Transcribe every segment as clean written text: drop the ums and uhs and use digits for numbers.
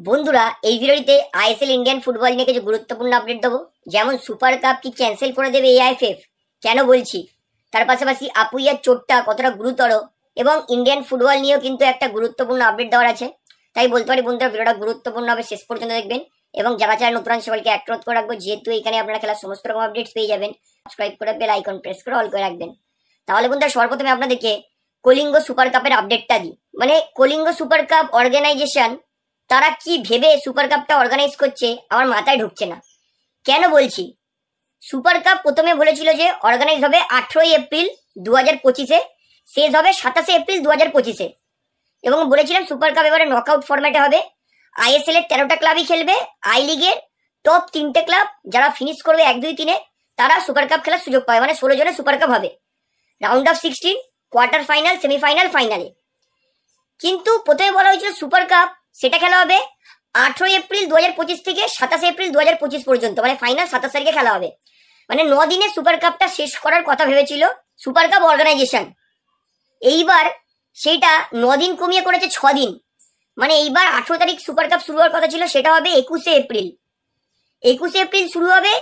বন্ধুরা এই ভিডিওতে আইএসএল ইন্ডিয়ান ফুটবল নিয়ে কিছু গুরুত্বপূর্ণ আপডেট দেবো। যেমন সুপার কাপ কি ক্যান্সেল করে দেবে এআইএফএফ, কেন বলছি, তার পাশাপাশি আপুইয়ার চোটটা কতটা গুরুতর এবং ইন্ডিয়ান ফুটবল নিয়েও কিন্তু একটা গুরুত্বপূর্ণ আপডেট দেওয়ার আছে। তাই বলতে পারি বন্ধুরা ভিডিওটা গুরুত্বপূর্ণ হবে, শেষ পর্যন্ত দেখবেন। এবং যারা যারা নতুন সবাইকে অনুরোধ করে রাখবো, যেহেতু এখানে আপনারা খেলার সমস্ত রকম আপডেটস পেয়ে যাবেন, সাবস্ক্রাইব করে বেল আইকন প্রেস করে অল করে রাখবেন। তাহলে বন্ধুরা সর্বপ্রথমে আপনাদেরকে কলিঙ্গ সুপার কাপের আপডেটটা দিই। মানে কলিঙ্গ সুপার কাপ অর্গানাইজেশন তারা কি ভেবে সুপার কাপটা অর্গানাইজ করছে আমার মাথায় ঢুকছে না। কেন বলছি, সুপার কাপ প্রথমে বলেছিল যে অর্গানাইজ হবে 18 এপ্রিল 2025-এ, শেষ হবে 27 এপ্রিল 2025-এ। এবং বলেছিলাম সুপার কাপ এবারে নকআউট ফরম্যাটে হবে। আইএসএল এর 13টা ক্লাবই খেলবে, আই লিগের টপ 3টে ক্লাব যারা ফিনিশ করবে 1, 2, 3-এ তারা সুপার কাপ খেলার সুযোগ পাবে। মানে 16 জনের সুপার কাপ হবে, round of 16, quarter final, semifinal, ফাইনালে। কিন্তু প্রথমে বলা হয়েছিল সুপার কাপ সেটা খেলা হবে 18 এপ্রিল 2025 থেকে 27 এপ্রিল 2025 পর্যন্ত, মানে ফাইনাল 27 তারিখে খেলা হবে। মানে 9 দিনে সুপার কাপটা শেষ করার কথা ভেবেছিল সুপার কাপ অর্গানাইজেশন। এইবার সেইটা 9 দিন কমিয়ে করেছে 6 দিন। মানে এইবার 18 তারিখ সুপার কাপ শুরু হওয়ার কথা ছিল, সেটা হবে 21 এপ্রিল। 21 এপ্রিল শুরু হবে,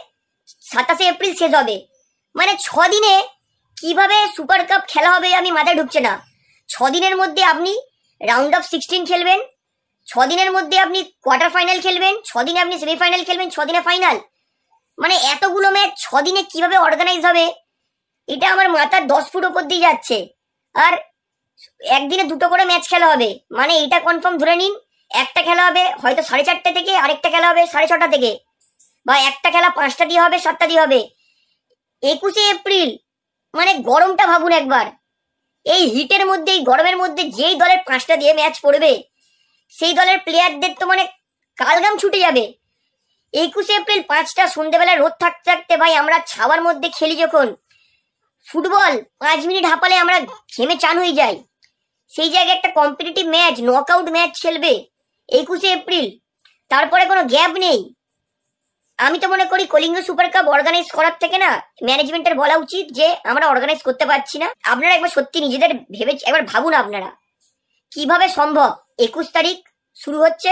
27 এপ্রিল শেষ হবে। মানে 6 দিনে কিভাবে সুপার কাপ খেলা হবে আমি মাথায় ঢুকছে না। 6 দিনের মধ্যে আপনি রাউন্ড অফ 16 খেলবেন, 6 দিনের মধ্যে আপনি কোয়ার্টার ফাইনাল খেলবেন, 6 দিনে আপনি সেমিফাইনাল খেলবেন, 6 দিনে ফাইনাল। মানে এতগুলো ম্যাচ 6 দিনে কিভাবে অর্গানাইজ হবে এটা আমার মাথার 10 ফুট ওপর দিয়ে যাচ্ছে। আর একদিনে 2টো করে ম্যাচ খেলা হবে, মানে এটা কনফার্ম ধরে নিন। একটা খেলা হবে হয়তো 4:30 থেকে, আরেকটা খেলা হবে 6:30 থেকে, বা একটা খেলা 5টা দিয়ে হবে, 7টা দিয়ে হবে। 21 এপ্রিল, মানে গরমটা ভাবুন একবার। এই হিটের মধ্যে, এই গরমের মধ্যে যেই দলের 5টা দিয়ে ম্যাচ পড়বে সেই দলের প্লেয়ারদের তো মানে কালঘাম ছুটে যাবে। 21 এপ্রিল 5টা সন্ধ্যেবেলায় রোদ থাকতে থাকতে ভাই আমরা ছাওয়ার মধ্যে খেলি যখন, ফুটবল 5 মিনিট হাঁপালে আমরা ঘেমে চান হয়ে যাই। সেই জায়গায় একটা কম্পিটিটিভ ম্যাচ, নকআউট ম্যাচ খেলবে 21 এপ্রিল, তারপরে কোনো গ্যাপ নেই। আমি তো মনে করি কলিঙ্গ সুপার কাপ অর্গানাইজ করার থেকে না ম্যানেজমেন্টের বলা উচিত যে আমরা অর্গানাইজ করতে পারছি না। আপনারা একবার সত্যি নিজেদের ভেবে একবার ভাবুন, আপনারা কিভাবে সম্ভব 21 তারিখ শুরু হচ্ছে,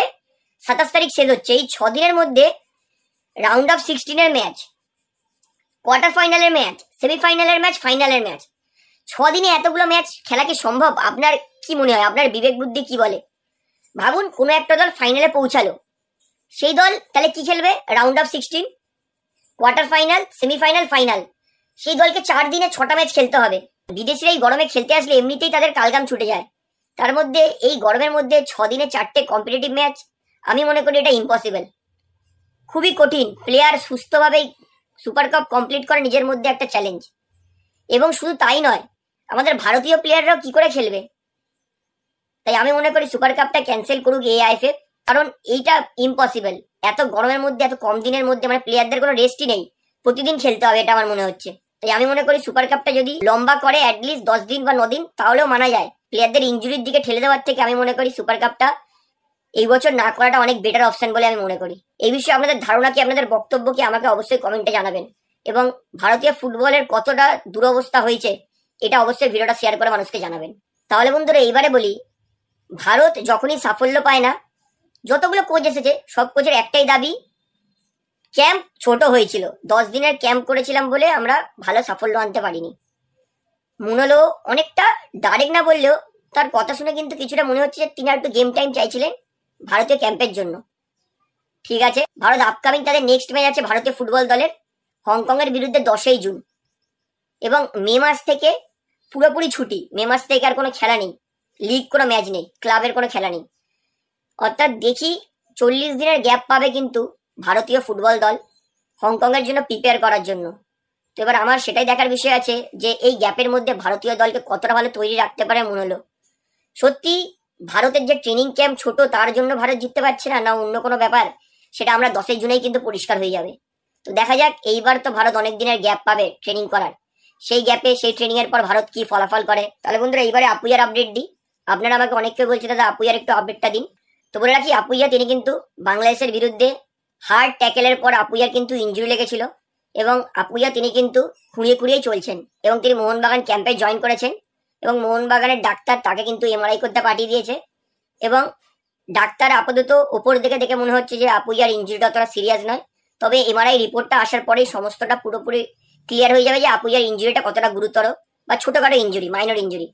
27 তারিখ শেষ হচ্ছে, এই 6 দিনের মধ্যে রাউন্ড অফ 16-এর ম্যাচ, কোয়ার্টার ফাইনালের ম্যাচ, সেমিফাইনালের ম্যাচ, ফাইনালের ম্যাচ। 6 দিনে এতগুলো ম্যাচ খেলা কি সম্ভব? আপনার কি মনে হয়, আপনার বিবেক বুদ্ধি কি বলে? ভাবুন কোনো একটা দল ফাইনালে পৌঁছালো, সেই দল তাহলে কি খেলবে? Round of 16, quarter final, semifinal, final. সেই দলকে 4 দিনে 6টা ম্যাচ খেলতে হবে। বিদেশিরা এই গরমে খেলতে আসলে এমনিতেই তাদের কালঘাম ছুটে যায়, তার মধ্যে এই গরমের মধ্যে 6 দিনে 4টে কম্পিটিটিভ ম্যাচ, আমি মনে করি এটা ইম্পসিবল, খুবই কঠিন। প্লেয়ার সুস্থভাবে সুপার কাপ কমপ্লিট করে নিজের মধ্যে একটা চ্যালেঞ্জ। এবং শুধু তাই নয়, আমাদের ভারতীয় প্লেয়াররাও কি করে খেলবে? তাই আমি মনে করি সুপার কাপটা ক্যান্সেল করুক এআইএফএফ, কারণ এইটা ইম্পসিবল। এত গরমের মধ্যে, এত কম দিনের মধ্যে মানে প্লেয়ারদের কোনো রেস্টই নেই, প্রতিদিন খেলতে হবে, এটা আমার মনে হচ্ছে। তাই আমি মনে করি সুপার কাপটা যদি লম্বা করে অ্যাটলিস্ট 10 দিন বা 9 দিন তাহলেও মানা যায়। প্লেয়ারদের ইনজুরির দিকে ঠেলে দেওয়ার থেকে আমি মনে করি সুপার কাপটা এই বছর না করাটা অনেক বেটার অপশন বলে আমি মনে করি। এই বিষয়ে আপনাদের ধারণা কি, আপনাদের বক্তব্য কি, আমাকে অবশ্যই কমেন্টে জানাবেন। এবং ভারতীয় ফুটবলের কতটা দুরবস্থা হয়েছে এটা অবশ্যই ভিডিওটা শেয়ার করে মানুষকে জানাবেন। তাহলে বন্ধুরা এইবারে বলি, ভারত যখনই সাফল্য পায় না, যতগুলো কোচ এসেছে সব কোচের একটাই দাবি, ক্যাম্প ছোট হয়েছিল, 10 দিনের ক্যাম্প করেছিলাম বলে আমরা ভালো সাফল্য আনতে পারিনি। মুনালো অনেকটা ডাইরেক্ট না বললেও তার কথা শুনে কিন্তু কিছুটা মনে হচ্ছে যে তিনি একটু গেম টাইম চাইছিলেন ভারতীয় ক্যাম্পের জন্য। ঠিক আছে, ভারত আপকামিং তাদের নেক্সট ম্যাচ আছে ভারতীয় ফুটবল দলের হংকং এর বিরুদ্ধে 10ই জুন। এবং মে মাস থেকে পুরোপুরি ছুটি, মে মাস থেকে আর কোনো খেলা নেই, লিগ কোনো ম্যাচ নেই, ক্লাবের কোনো খেলা নেই। অর্থাৎ দেখি 40 দিনের গ্যাপ পাবে কিন্তু ভারতীয় ফুটবল দল হংকং এর জন্য প্রিপেয়ার করার জন্য। তো এবার আমার সেটাই দেখার বিষয় আছে যে এই গ্যাপের মধ্যে ভারতীয় দলকে কতটা ভালো তৈরি রাখতে পারে মনে হলো। সত্যি ভারতের যে ট্রেনিং ক্যাম্প ছোট তার জন্য ভারত জিততে পারছে না, না অন্য কোনো ব্যাপার, সেটা আমরা 10 জুনেই কিন্তু পরিষ্কার হয়ে যাবে। তো দেখা যাক, এইবার তো ভারত অনেক দিনের গ্যাপ পাবে ট্রেনিং করার, সেই গ্যাপে সেই ট্রেনিং এর পর ভারত কি ফলাফল করে। তাহলে বন্ধুরা এইবারে আপুইয়ার আপডেট দিই। আপনারা আমাকে অনেক কেউ বলছে দাদা আপুইয়ার একটু আপডেটটা দিন। তো বলে রাখি, আপুইয়া তিনি কিন্তু বাংলাদেশের বিরুদ্ধে হার্ড ট্যাকেলের পর আপুইয়ার কিন্তু ইনজুরি লেগেছিল এবং আপুইয়া তিনি কিন্তু খুঁড়িয়ে খুঁড়িয়েই চলছেন এবং তিনি মোহনবাগান ক্যাম্পে জয়েন করেছেন এবং মোহনবাগানের ডাক্তার তাকে কিন্তু এমআরআই করতে পাঠিয়ে দিয়েছে এবং ডাক্তার আপাতত ওপর দিকে দেখে মনে হচ্ছে যে আপুইয়ার ইঞ্জুরিটা অতটা সিরিয়াস নয়, তবে এমআরআই রিপোর্টটা আসার পরেই সমস্তটা পুরোপুরি ক্লিয়ার হয়ে যাবে যে আপুইয়ার ইঞ্জুরিটা কতটা গুরুতর বা ছোটখাটো ইঞ্জুরি, মাইনর ইঞ্জুরি।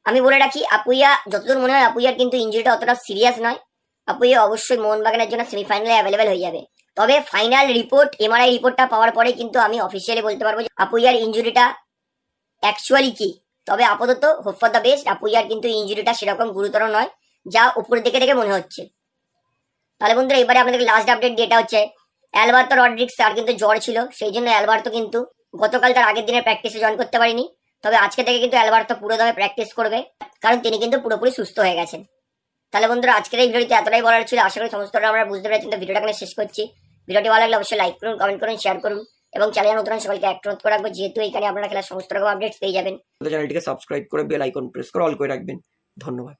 আমি বলে রাখি, আপুইয়া যতদূর মনে হয় আপুইয়ার কিন্তু ইঞ্জুরিটা অতটা সিরিয়াস নয়। আপুইয়া অবশ্যই মোহনবাগানের জন্য সেমিফাইনালে অ্যাভেলেবেল হয়ে যাবে। তবে ফাইনাল রিপোর্ট, এমআরআই রিপোর্টটা পাওয়ার পরে কিন্তু আমি অফিসিয়ালি বলতে পারবো যে আপুইয়ার ইঞ্জুরিটা অ্যাকচুয়ালি কি। তবে আপাতত হোপ ফর দ্য বেস্ট, আপুইয়ার কিন্তু ইঞ্জুরিটা সেরকম গুরুতর নয় যা উপরের দিকে দেখে মনে হচ্ছে। তাহলে বন্ধুরা এবারে আপনাদের লাস্ট আপডেট যেটা হচ্ছে অ্যালবার্তো রড্রিগস, তার কিন্তু জ্বর ছিল, সেই জন্য অ্যালবার্তো কিন্তু গতকাল তার আগের দিনের প্র্যাকটিসে জয়েন করতে পারেনি। তবে আজকে থেকে কিন্তু অ্যালবার্তো পুরো দমে প্র্যাকটিস করবে, কারণ তিনি কিন্তু পুরোপুরি সুস্থ হয়ে গেছেন। তাহলে বন্ধুরা আজকের এই ভিডিওতে এতটাই বলার ছিল, আশা করি সমস্তটা আমরা বুঝতে পেরেছেন। তো ভিডিওটা এখানে শেষ করছি। ভিডিওটি ভালো লাগলে অবশ্যই লাইক করুন, কমেন্ট করুন, শেয়ার করুন এবং চ্যানেল নতুন সকলকে অনুরোধ করে রাখবো, যেহেতু এখানে আপনারা খেলার সমস্ত রকম আপডেটস পেয়ে যাবেন। চ্যানেলটিকে সাবস্ক্রাইব করে বেল আইকন প্রেস করে অল করে রাখবেন। ধন্যবাদ।